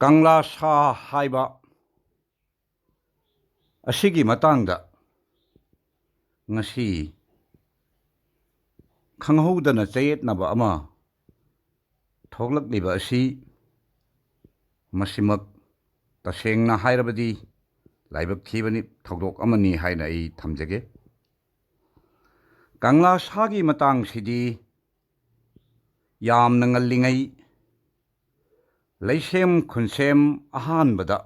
ꯀꯪꯂꯥ ꯁꯥ ꯍꯥꯏꯕ ꯑꯁꯤꯒꯤ ꯃꯇꯥꯡꯗ ꯉꯁꯤ ꯈꯪꯍꯧꯗꯅ ꯆꯌꯦꯠꯅꯕ ꯑꯃ ꯊꯣꯛꯂꯛꯂꯤꯕ ꯑꯁꯤ ꯃꯁꯤꯃꯛ ꯇꯁꯦꯡꯅ ꯍꯥꯏꯔꯕꯗꯤ ꯂꯥꯏꯕꯛ ꯊꯤꯕꯅꯤ ꯊꯧꯗꯣꯛ ꯑꯃꯅꯤ ꯍꯥꯏꯅ ꯑꯩ ꯊꯝꯖꯒꯦ꯫ ꯀꯪꯂꯥ ꯁꯥꯒꯤ ꯃꯇꯥꯡꯁꯤꯗꯤ ꯌꯥꯝꯅ ꯉꯜꯂꯤꯉꯩ ꯂꯩꯁꯦꯝ ꯈꯨꯟꯁꯦꯝ ꯑꯍꯥꯟꯕꯗ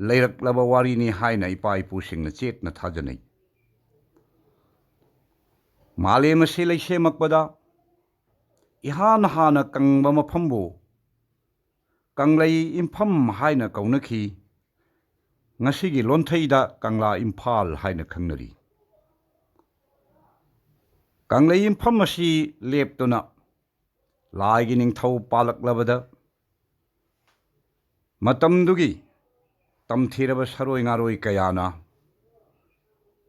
ꯂꯩꯔꯛꯂꯕ ꯋꯥꯔꯤꯅꯤ ꯍꯥꯏꯅ ꯏꯄꯥ ꯏꯄꯨꯁꯤꯡꯅ ꯆꯦꯠꯅ ꯊꯥꯖꯅꯩ꯫ ꯃꯥꯂꯦꯝ ꯑꯁꯤ ꯂꯩꯁꯦꯝꯃꯛꯄꯗ ꯏꯍꯥꯟ ꯍꯥꯟꯅ ꯀꯪꯕ ꯃꯐꯝꯕꯨ ꯀꯪꯂꯩ ꯏꯝꯐꯝ ꯍꯥꯏꯅ ꯀꯧꯅꯈꯤ꯫ ꯉꯁꯤꯒꯤ ꯂꯣꯟꯊꯩꯗ ꯀꯪꯂꯥ ꯏꯝꯐꯥꯜ ꯍꯥꯏꯅ ꯈꯪꯅꯔꯤ꯫ ꯀꯪꯂꯩ ꯏꯝꯐꯝ ꯑꯁꯤ ꯂꯦꯞꯇꯨꯅ ꯂꯥꯏꯒꯤ ꯅꯤꯡꯊꯧ ꯄꯥꯜꯂꯛꯂꯕꯗ ꯃꯇꯝꯗꯨꯒꯤ ꯇꯝꯊꯤꯔꯕ ꯁꯔꯣꯏ ꯉꯥꯔꯣꯏ ꯀꯌꯥꯅ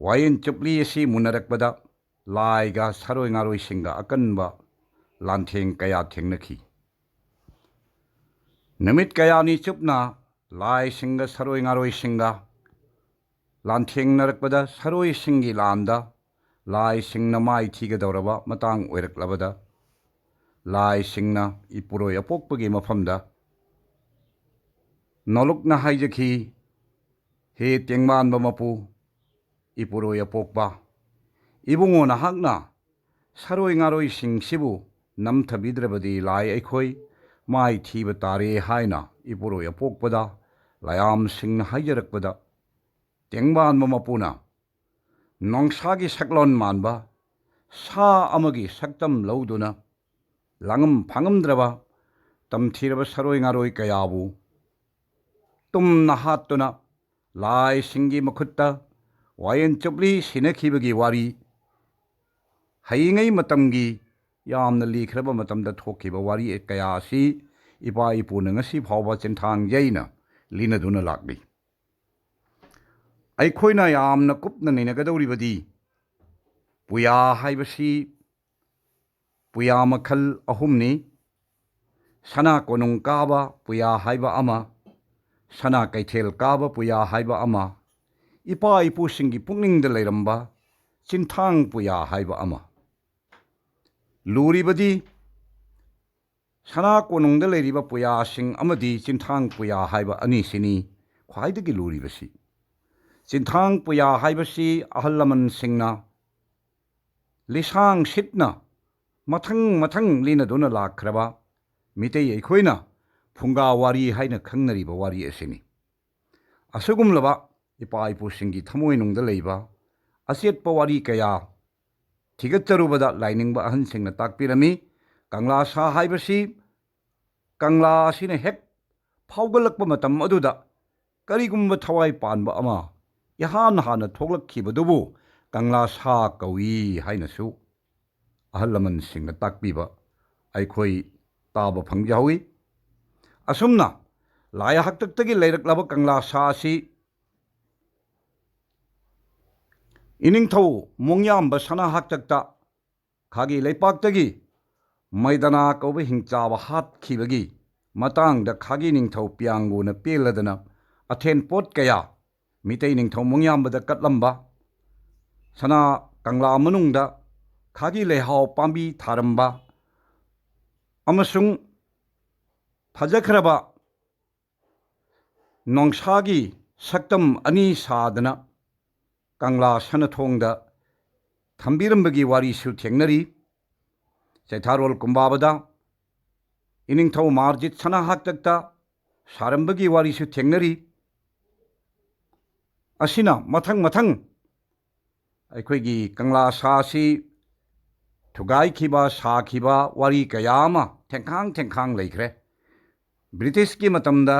ꯋꯥꯌꯦꯟ ꯆꯨꯞꯂꯤ ꯑꯁꯤ ꯃꯨꯟꯅꯔꯛꯄꯗ ꯂꯥꯏꯒ ꯁꯔꯣꯏ ꯉꯥꯔꯣꯏꯁꯤꯡꯒ ꯑꯀꯟꯕ ꯂꯥꯟꯊꯦꯡ ꯀꯌꯥ ꯊꯦꯡꯅꯈꯤ꯫ ꯅꯨꯃꯤꯠ ꯀꯌꯥꯅꯤ ꯆꯨꯞꯅ ꯂꯥꯏꯁꯤꯡꯒ ꯁꯔꯣꯏ ꯉꯥꯔꯣꯏꯁꯤꯡꯒ ꯂꯥꯟꯊꯦꯡꯅꯔꯛꯄꯗ ꯁꯔꯣꯏꯁꯤꯡꯒꯤ ꯂꯥꯟꯗ ꯂꯥꯏꯁꯤꯡꯅ ꯃꯥꯏ ꯊꯤꯒꯗꯧꯔꯕ ꯃꯇꯥꯡ ꯑꯣꯏꯔꯛꯂꯕꯗ ꯂꯥꯏꯁꯤꯡꯅ ꯏꯄꯨꯔꯣꯏ ꯑꯄꯣꯛꯄꯒꯤ ꯃꯐꯝꯗ ꯅꯣꯂꯨꯛꯅ ꯍꯥꯏꯖꯈꯤ, ꯍꯦ ꯇꯦꯡꯕꯥꯟꯕ ꯃꯄꯨ ꯏꯄꯨꯔꯣꯏ ꯑꯄꯣꯛꯄ, ꯏꯕꯨꯡꯉꯣ ꯅꯍꯥꯛꯅ ꯁꯔꯣꯏ ꯉꯥꯔꯣꯏꯁꯤꯡꯁꯤꯕꯨ ꯅꯝꯊꯕꯤꯗ꯭ꯔꯕꯗꯤ ꯂꯥꯏ ꯑꯩꯈꯣꯏ ꯃꯥꯏ ꯊꯤꯕ ꯇꯥꯔꯦ ꯍꯥꯏꯅ ꯏꯄꯨꯔꯣꯏ ꯑꯄꯣꯛꯄꯗ ꯂꯥꯌꯥꯝꯁꯤꯡꯅ ꯍꯥꯏꯖꯔꯛꯄꯗ ꯇꯦꯡꯕꯥꯟꯕ ꯃꯄꯨꯅ ꯅꯣꯡꯁꯥꯒꯤ ꯁꯛꯂꯣꯟ ꯃꯥꯟꯕ ꯁꯥ ꯑꯃꯒꯤ ꯁꯛꯇꯝ ꯂꯧꯗꯨꯅ ꯂꯥꯡꯉꯝ ꯐꯥꯉꯝꯗ꯭ꯔꯕ ꯇꯝꯊꯤꯔꯕ ꯁꯔꯣꯏ ꯉꯥꯔꯣꯏ ꯀꯌꯥꯕꯨ ꯇꯨꯝꯅ ꯍꯥꯠꯇꯨꯅ ꯂꯥꯏꯁꯤꯡꯒꯤ ꯃꯈꯨꯠꯇ ꯋꯥꯌꯦꯟ ꯆꯨꯞꯂꯤ ꯁꯤꯅꯈꯤꯕꯒꯤ ꯋꯥꯔꯤ ꯍꯩꯉꯩ ꯃꯇꯝꯒꯤ ꯌꯥꯝꯅ ꯂꯤꯈ꯭ꯔꯕ ꯃꯇꯝꯗ ꯊꯣꯛꯈꯤꯕ ꯋꯥꯔꯤ ꯀꯌꯥ ꯑꯁꯤ ꯏꯄꯥ ꯏꯄꯨꯅ ꯉꯁꯤ ꯐꯥꯎꯕ ꯆꯤꯟꯊꯥꯡ ꯌꯩꯅ ꯂꯤꯅꯗꯨꯅ ꯂꯥꯛꯂꯤ꯫ ꯑꯩꯈꯣꯏꯅ ꯌꯥꯝꯅ ꯀꯨꯞꯅ ꯅꯩꯅꯒꯗꯧꯔꯤꯕꯗꯤ ꯄꯨꯌꯥ ꯍꯥꯏꯕꯁꯤ ꯄꯨꯌꯥ ꯃꯈꯜ ꯑꯍꯨꯝꯅꯤ꯫ ꯁꯅꯥ ꯀꯣꯅꯨꯡ ꯀꯥꯕ ꯄꯨꯌꯥ ꯍꯥꯏꯕ ꯑꯃ, ꯁꯅꯥ ꯀꯩꯊꯦꯜ ꯀꯥꯕ ꯄꯨꯌꯥ ꯍꯥꯏꯕ ꯑꯃ, ꯏꯄꯥ ꯏꯄꯨꯁꯤꯡꯒꯤ ꯄꯨꯛꯅꯤꯡꯗ ꯂꯩꯔꯝꯕ ꯆꯤꯟꯊꯥꯡ ꯄꯨꯌꯥ ꯍꯥꯏꯕ ꯑꯃ꯫ ꯂꯨꯔꯤꯕꯗꯤ ꯁꯅꯥ ꯀꯣꯅꯨꯡꯗ ꯂꯩꯔꯤꯕ ꯄꯨꯌꯥꯁꯤꯡ ꯑꯃꯗꯤ ꯆꯤꯟꯊꯥꯡ ꯄꯨꯌꯥ ꯍꯥꯏꯕ ꯑꯅꯤꯁꯤꯅꯤ ꯈ꯭ꯋꯥꯏꯗꯒꯤ ꯂꯨꯔꯤꯕꯁꯤ꯫ ꯆꯤꯟꯊꯥꯡ ꯄꯨꯌꯥ ꯍꯥꯏꯕꯁꯤ ꯑꯍꯜ ꯂꯃꯟꯁꯤꯡꯅ ꯂꯤꯁꯥꯡ ꯁꯤꯠꯅ ꯃꯊꯪ ꯃꯊꯪ ꯂꯤꯅꯗꯨꯅ ꯂꯥꯛꯈ꯭ꯔꯕ ꯃꯤꯇꯩ ꯑꯩꯈꯣꯏꯅ ꯐꯨꯡꯒꯥ ꯋꯥꯔꯤ ꯍꯥꯏꯅ ꯈꯪꯅꯔꯤꯕ ꯋꯥꯔꯤ ꯑꯁꯤꯅꯤ꯫ ꯑꯁꯤꯒꯨꯝꯂꯕ ꯏꯄꯥ ꯏꯄꯨꯁꯤꯡꯒꯤ ꯊꯃꯣꯏꯅꯨꯡꯗ ꯂꯩꯕ ꯑꯆꯦꯠꯄ ꯋꯥꯔꯤ ꯀꯌꯥ ꯊꯤꯒꯠꯆꯔꯨꯕꯗ ꯂꯥꯏꯅꯤꯡꯕ ꯑꯍꯟꯁꯤꯡꯅ ꯇꯥꯛꯄꯤꯔꯝꯃꯤ, ꯀꯪꯂꯥ ꯁꯥ ꯍꯥꯏꯕꯁꯤ ꯀꯪꯂꯥ ꯑꯁꯤꯅ ꯍꯦꯛ ꯐꯥꯎꯒꯠꯂꯛꯄ ꯃꯇꯝ ꯑꯗꯨꯗ ꯀꯔꯤꯒꯨꯝꯕ ꯊꯋꯥꯏ ꯄꯥꯟꯕ ꯑꯃ ꯏꯍꯥꯟ ꯍꯥꯟꯅ ꯊꯣꯛꯂꯛꯈꯤꯕꯗꯨꯕꯨ ꯀꯪꯂꯥ ꯁꯥ ꯀꯧꯏ ꯍꯥꯏꯅꯁꯨ ꯑꯍꯜ ꯂꯃꯟꯁꯤꯡꯅ ꯇꯥꯛꯄꯤꯕ ꯑꯩꯈꯣꯏ ꯇꯥꯕ ꯐꯪꯖꯍꯧꯏ꯫ ꯑꯁꯨꯝꯅ ꯂꯥꯏ ꯍꯥꯛꯇꯛꯇꯒꯤ ꯂꯩꯔꯛꯂꯕ ꯀꯪꯂꯥ ꯁꯥ ꯑꯁꯤ ꯏꯅꯤꯡꯊꯧ ꯃꯣꯡꯌꯥꯝꯕ ꯁꯅꯥ ꯍꯥꯛꯇꯛꯇ ꯈꯥꯒꯤ ꯂꯩꯄꯥꯛꯇꯒꯤ ꯃꯩꯗꯅꯥ ꯀꯧꯕ ꯍꯤꯡꯆꯥꯕ ꯍꯥꯠꯈꯤꯕꯒꯤ ꯃꯇꯥꯡꯗ ꯈꯥꯒꯤ ꯅꯤꯡꯊꯧ ꯄꯤꯌꯥꯡꯒꯨꯅ ꯄꯦꯜꯂꯗꯅ ꯑꯊꯦꯟꯄꯣꯠ ꯀꯌꯥ ꯃꯤꯇꯩ ꯅꯤꯡꯊꯧ ꯃꯣꯡꯌꯥꯝꯕꯗ ꯀꯠꯂꯝꯕ, ꯁꯅꯥ ꯀꯪꯂꯥ ꯃꯅꯨꯡꯗ ꯈꯥꯒꯤ ꯂꯩꯍꯥꯎ ꯄꯥꯝꯕꯤ ꯊꯥꯔꯝꯕ ꯑꯃꯁꯨꯡ ꯐꯖꯈ꯭ꯔꯕ ꯅꯣꯡꯁꯥꯒꯤ ꯁꯛꯇꯝ ꯑꯅꯤ ꯁꯥꯗꯅ ꯀꯪꯂꯥ ꯁꯅꯊꯣꯡꯗ ꯊꯝꯕꯤꯔꯝꯕꯒꯤ ꯋꯥꯔꯤꯁꯨ ꯊꯦꯡꯅꯔꯤ꯫ ꯆꯩꯊꯥꯔꯣꯜ ꯀꯨꯝꯕꯥꯕꯗ ꯏꯅꯤꯡꯊꯧ ꯃꯥꯔꯖꯤꯠ ꯁꯅꯥ ꯍꯥꯛꯇꯛꯇ ꯁꯥꯔꯝꯕꯒꯤ ꯋꯥꯔꯤꯁꯨ ꯊꯦꯡꯅꯔꯤ꯫ ꯑꯁꯤꯅ ꯃꯊꯪ ꯃꯊꯪ ꯑꯩꯈꯣꯏꯒꯤ ꯀꯪꯂꯥ ꯁꯥ ꯑꯁꯤ ꯊꯨꯒꯥꯏꯈꯤꯕ ꯁꯥꯈꯤꯕ ꯋꯥꯔꯤ ꯀꯌꯥ ꯑꯃ ꯊꯦꯡꯈꯥꯡ ꯂꯩꯈ꯭ꯔꯦ꯫ ꯕ꯭ꯔꯤꯇꯤꯁꯀꯤ ꯃꯇꯝꯗ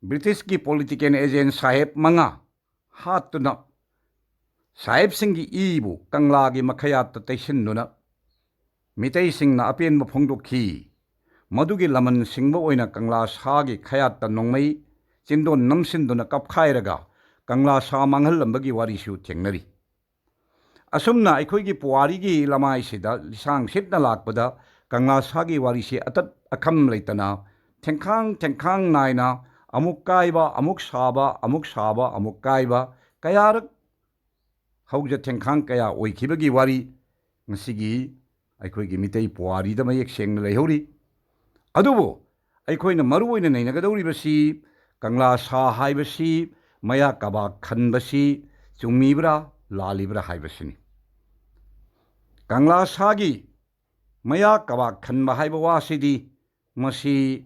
ꯕ꯭ꯔꯤꯇꯤꯁꯀꯤ ꯄꯣꯂꯤꯇꯤꯀꯦꯜ ꯑꯦꯖꯦꯟ ꯁꯥꯍꯦꯕ 5 ꯍꯥꯠꯇꯨꯅ ꯁꯥꯍꯦꯕꯁꯤꯡꯒꯤ ꯏꯕꯨ ꯀꯪꯂꯥꯒꯤ ꯃꯈꯌꯥꯠꯇ ꯇꯩꯁꯤꯟꯗꯨꯅ ꯃꯤꯇꯩꯁꯤꯡꯅ ꯑꯄꯦꯟꯕ ꯐꯣꯡꯗꯣꯛꯈꯤ꯫ ꯃꯗꯨꯒꯤ ꯂꯃꯟ ꯁꯤꯡꯕ ꯑꯣꯏꯅ ꯀꯪꯂꯥ ꯁꯥꯒꯤ ꯈꯌꯥꯠꯇ ꯅꯣꯡꯃꯩ ꯆꯤꯟꯗꯣꯟ ꯅꯝꯁꯤꯟꯗꯨꯅ ꯀꯞꯈꯥꯏꯔꯒ ꯀꯪꯂꯥ ꯁꯥ ꯃꯥꯡꯍꯜꯂꯝꯕꯒꯤ ꯋꯥꯔꯤꯁꯨ ꯊꯦꯡꯅꯔꯤ꯫ ꯑꯁꯨꯝꯅ ꯑꯩꯈꯣꯏꯒꯤ ꯄꯨꯋꯥꯔꯤꯒꯤ ꯂꯃꯥꯏꯁꯤꯗ ꯂꯤꯁꯥꯡ ꯁꯤꯠꯅ ꯂꯥꯛꯄꯗ ꯀꯪꯂꯥ ꯁꯥꯒꯤ ꯋꯥꯔꯤꯁꯤ ꯑꯇꯠ ꯑꯈꯝ ꯂꯩꯇꯅ ꯊꯦꯡꯈꯥꯡ ꯅꯥꯏꯅ ꯑꯃꯨꯛ ꯀꯥꯏꯕ ꯑꯃꯨꯛ ꯁꯥꯕ ꯑꯃꯨꯛ ꯁꯥꯕ ꯑꯃꯨꯛ ꯀꯥꯏꯕ ꯀꯌꯥꯔꯛ ꯍꯧꯖ ꯊꯦꯡꯈꯥꯡ ꯀꯌꯥ ꯑꯣꯏꯈꯤꯕꯒꯤ ꯋꯥꯔꯤ ꯉꯁꯤꯒꯤ ꯑꯩꯈꯣꯏꯒꯤ ꯃꯤꯇꯩ ꯄꯨꯋꯥꯔꯤꯗ ꯃꯌꯦꯛ ꯁꯦꯡꯅ ꯂꯩꯍꯧꯔꯤ ꯑꯗꯨꯕꯨ ꯑꯩꯈꯣꯏꯅ ꯃꯔꯨꯑꯣꯏꯅ ꯅꯩꯅꯒꯗꯧꯔꯤꯕꯁꯤ ꯀꯪꯂꯥ ꯁꯥ ꯍꯥꯏꯕꯁꯤ ꯃꯌꯥ ꯀꯕꯥꯛ ꯈꯟꯕꯁꯤ ꯆꯨꯝꯃꯤꯕ꯭ꯔꯥ ꯂꯥꯜꯂꯤꯕ꯭ꯔꯥ ꯍꯥꯏꯕꯁꯤꯅꯤ ꯀꯪꯂꯥ ꯁꯥꯒꯤ ꯃꯌꯥ ꯀꯕꯥꯛ ꯈꯟꯕ ꯍꯥꯏꯕ ꯋꯥꯁꯤꯗꯤ ꯃꯁꯤ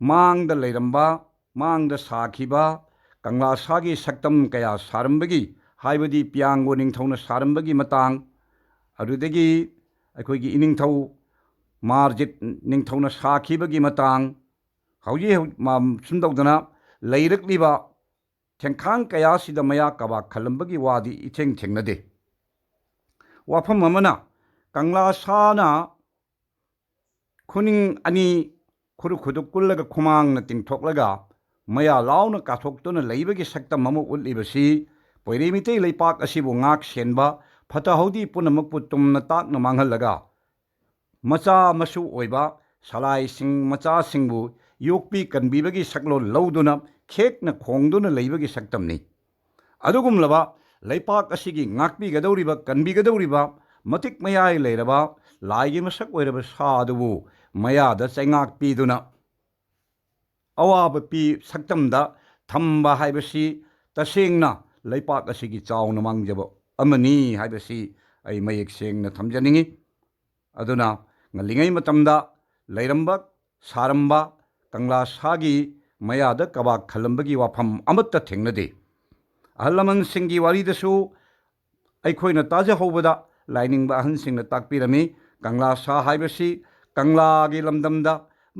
ꯃꯥꯡꯗ ꯂꯩꯔꯝꯕ ꯃꯥꯡꯗ ꯁꯥꯈꯤꯕ ꯀꯪꯂꯥ ꯁꯥꯒꯤ ꯁꯛꯇꯝ ꯀꯌꯥ ꯁꯥꯔꯝꯕꯒꯤ ꯍꯥꯏꯕꯗꯤ ꯄꯤꯌꯥꯡꯒꯣ ꯅꯤꯡꯊꯧꯅ ꯁꯥꯔꯝꯕꯒꯤ ꯃꯇꯥꯡ ꯑꯗꯨꯗꯒꯤ ꯑꯩꯈꯣꯏꯒꯤ ꯏꯅꯤꯡꯊꯧ ꯃꯥꯔꯖꯤꯠ ꯅꯤꯡꯊꯧꯅ ꯁꯥꯈꯤꯕꯒꯤ ꯃꯇꯥꯡ ꯍꯧꯖꯤꯛ ꯁꯨꯝ ꯇꯧꯗꯅ ꯂꯩꯔꯛꯂꯤꯕ ꯊꯦꯡꯈꯥꯡ ꯀꯌꯥꯁꯤꯗ ꯃꯌꯥ ꯀꯕꯥꯛ ꯈꯜꯂꯝꯕꯒꯤ ꯋꯥꯗꯤ ꯏꯊꯦꯡ ꯊꯦꯡꯅꯗꯦ ꯋꯥꯐꯝ ꯑꯃꯅ ꯀꯪꯂꯥ ꯁꯥꯅ ꯈꯨꯅꯤꯡ ꯑꯅꯤ ꯈꯨꯔꯨ ꯀꯨꯜꯂꯒ ꯈꯨꯃꯥꯡꯅ ꯇꯤꯡꯊꯣꯛꯂꯒ ꯃꯌꯥ ꯂꯥꯎꯅ ꯀꯥꯊꯣꯛꯇꯨꯅ ꯂꯩꯕꯒꯤ ꯁꯛꯇꯝ ꯑꯃ ꯎꯠꯂꯤꯕꯁꯤ ꯄꯣꯏꯔꯩ ꯃꯤꯇꯩ ꯂꯩꯄꯥꯛ ꯑꯁꯤꯕꯨ ꯉꯥꯛ ꯁꯦꯟꯕ ꯐꯠꯇ ꯍꯥꯎꯗꯤ ꯄꯨꯝꯅꯃꯛꯄꯨ ꯇꯨꯝꯅ ꯇꯥꯛꯅ ꯃꯥꯡꯍꯜꯂꯒ ꯃꯆꯥ ꯃꯁꯨ ꯑꯣꯏꯕ ꯁꯂꯥꯏꯁꯤꯡ ꯃꯆꯥꯁꯤꯡꯕꯨ ꯌꯣꯛꯄꯤ ꯀꯟꯕꯤꯕꯒꯤ ꯁꯛꯂꯣꯟ ꯂꯧꯗꯨꯅ ꯈꯦꯛꯅ ꯈꯣꯡꯗꯨꯅ ꯂꯩꯕꯒꯤ ꯁꯛꯇꯝꯅꯤ ꯑꯗꯨꯒꯨꯝꯂꯕ ꯂꯩꯄꯥꯛ ꯑꯁꯤꯒꯤ ꯉꯥꯛꯄꯤꯒꯗꯧꯔꯤꯕ ꯀꯟꯕꯤꯒꯗꯧꯔꯤꯕ ꯃꯇꯤꯛ ꯃꯌꯥꯏ ꯂꯩꯔꯕ ꯂꯥꯏꯒꯤ ꯃꯁꯛ ꯑꯣꯏꯔꯕ ꯁꯥ ꯑꯗꯨꯕꯨ ꯃꯌꯥꯗ ꯆꯩꯉꯥꯛ ꯄꯤꯗꯨꯅ ꯑꯋꯥꯕ ꯁꯛꯇꯝꯗ ꯊꯝꯕ ꯍꯥꯏꯕꯁꯤ ꯇꯁꯦꯡꯅ ꯂꯩꯄꯥꯛ ꯑꯁꯤꯒꯤ ꯆꯥꯎꯅ ꯃꯥꯡꯖꯕ ꯑꯃꯅꯤ ꯍꯥꯏꯕꯁꯤ ꯑꯩ ꯃꯌꯦꯛ ꯁꯦꯡꯅ ꯊꯝꯖꯅꯤꯡꯉꯤ ꯑꯗꯨꯅ ꯉꯜꯂꯤꯉꯩ ꯃꯇꯝꯗ ꯂꯩꯔꯝꯕ ꯁꯥꯔꯝꯕ ꯀꯪꯂꯥ ꯁꯥꯒꯤ ꯃꯌꯥꯗ ꯀꯕꯥꯛ ꯈꯜꯂꯝꯕꯒꯤ ꯋꯥꯐꯝ ꯑꯃꯠꯇ ꯊꯦꯡꯅꯗꯦ ꯑꯍꯜ ꯂꯃꯟꯁꯤꯡꯒꯤ ꯋꯥꯔꯤꯗꯁꯨ ꯑꯩꯈꯣꯏꯅ ꯇꯥꯖꯍꯧꯕꯗ ꯂꯥꯏꯅꯤꯡꯕ ꯑꯍꯟꯁꯤꯡꯅ ꯇꯥꯛꯄꯤꯔꯝꯃꯤ ꯀꯪꯂꯥ ꯁꯥ ꯍꯥꯏꯕꯁꯤ ꯀꯪꯂꯥꯒꯤ ꯂꯝꯗꯝꯗ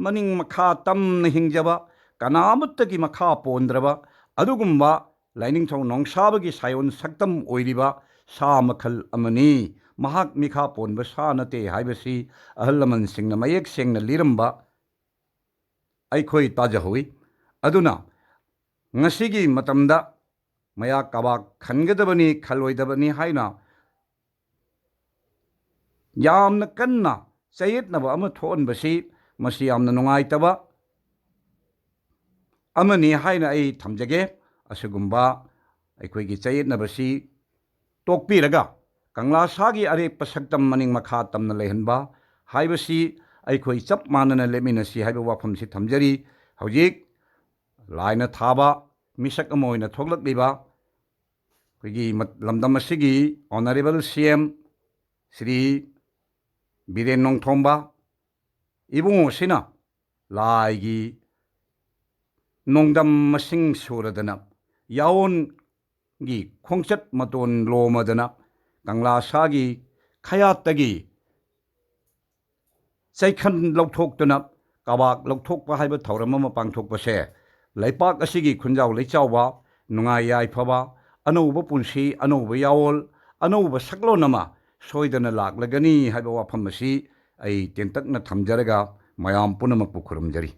ꯃꯅꯤꯡ ꯃꯈꯥ ꯇꯝꯅ ꯍꯤꯡꯖꯕ ꯀꯅꯥꯃꯠꯇꯒꯤ ꯃꯈꯥ ꯄꯣꯟꯗ꯭ꯔꯕ ꯑꯗꯨꯒꯨꯝꯕ ꯂꯥꯏꯅꯤꯡꯊꯧ ꯅꯣꯡꯁꯥꯕꯒꯤ ꯁꯥꯌꯣꯟ ꯁꯛꯇꯝ ꯑꯣꯏꯔꯤꯕ ꯁꯥ ꯃꯈꯜ ꯑꯃꯅꯤ ꯃꯍꯥꯛ ꯃꯤꯈꯥ ꯄꯣꯟꯕ ꯁꯥ ꯅꯠꯇꯦ ꯍꯥꯏꯕꯁꯤ ꯑꯍꯜ ꯂꯃꯟꯁꯤꯡꯅ ꯃꯌꯦꯛ ꯁꯦꯡꯅ ꯂꯤꯔꯝꯕ ꯑꯩꯈꯣꯏ ꯇꯥꯖꯍꯧꯏ ꯑꯗꯨꯅ ꯉꯁꯤꯒꯤ ꯃꯇꯝꯗ ꯃꯌꯥ ꯀꯕꯥꯛ ꯈꯟꯒꯗꯕꯅꯤ ꯈꯜꯂꯣꯏꯗꯕꯅꯤ ꯍꯥꯏꯅ ꯌꯥꯝꯅ ꯀꯟꯅ ꯆꯌꯦꯠꯅꯕ ꯑꯃ ꯊꯣꯛꯍꯟꯕꯁꯤ ꯃꯁꯤ ꯌꯥꯝꯅ ꯅꯨꯡꯉꯥꯏꯇꯕ ꯑꯃꯅꯤ ꯍꯥꯏꯅ ꯑꯩ ꯊꯝꯖꯒꯦ ꯑꯁꯤꯒꯨꯝꯕ ꯑꯩꯈꯣꯏꯒꯤ ꯆꯌꯦꯠꯅꯕꯁꯤ ꯇꯣꯛꯄꯤꯔꯒ ꯀꯪꯂꯥ ꯁꯥꯒꯤ ꯑꯔꯦꯞꯄ ꯁꯛꯇꯝ ꯃꯅꯤꯡ ꯃꯈꯥ ꯇꯝꯅ ꯂꯩꯍꯟꯕ ꯍꯥꯏꯕꯁꯤ ꯑꯩꯈꯣꯏ ꯆꯞ ꯃꯥꯟꯅꯅ ꯂꯦꯞꯃꯤꯟꯅꯁꯤ ꯍꯥꯏꯕ ꯋꯥꯐꯝꯁꯤ ꯊꯝꯖꯔꯤ ꯍꯧꯖꯤꯛ ꯂꯥꯏꯅ ꯊꯥꯕ ꯃꯤꯁꯛ ꯑꯃ ꯑꯣꯏꯅ ꯊꯣꯛꯂꯛꯂꯤꯕ ꯑꯩꯈꯣꯏꯒꯤ ꯂꯝꯗꯝ ꯑꯁꯤꯒꯤ ꯑꯣꯅꯔꯦꯕꯜ CM ꯁ꯭ꯔꯤ ꯕꯤꯔꯦꯟ ꯅꯣꯡꯊꯣꯝꯕ ꯏꯕꯨꯡꯉꯣꯁꯤꯅ ꯂꯥꯏꯒꯤ ꯅꯣꯡꯗꯝ ꯃꯁꯤꯡ ꯁꯨꯔꯗꯅ ꯌꯥꯑꯣꯟꯒꯤ ꯈꯣꯡꯆꯠ ꯃꯇꯣꯟ ꯂꯣꯃꯗꯅ ꯀꯪꯂꯥ ꯁꯥꯒꯤ ꯈꯌꯥꯠꯇꯒꯤ ꯆꯩꯈꯟ ꯂꯧꯊꯣꯛꯇꯨꯅ ꯀꯕꯥꯛ ꯂꯧꯊꯣꯛꯄ ꯍꯥꯏꯕ ꯊꯧꯔꯝ ꯑꯃ ꯄꯥꯡꯊꯣꯛꯄꯁꯦ ꯂꯩꯄꯥꯛ ꯑꯁꯤꯒꯤ ꯈꯨꯟꯖꯥꯎ ꯂꯩꯆꯥꯎꯕ ꯅꯨꯡꯉꯥꯏ ꯌꯥꯏꯐꯕ ꯑꯅꯧꯕ ꯄꯨꯟꯁꯤ ꯑꯅꯧꯕ ꯌꯥꯑꯣꯜ ꯑꯅꯧꯕ ꯁꯛꯂꯣꯟ ꯑꯃ ꯁꯣꯏꯗꯅ ꯂꯥꯛꯂꯒꯅꯤ ꯍꯥꯏꯕ ꯋꯥꯐꯝ ꯑꯁꯤ ꯑꯩ ꯇꯦꯟꯇꯛꯅ ꯊꯝꯖꯔꯒ ꯃꯌꯥꯝ ꯄꯨꯝꯅꯃꯛꯄꯨ ꯈꯨꯔꯨꯝꯖꯔꯤ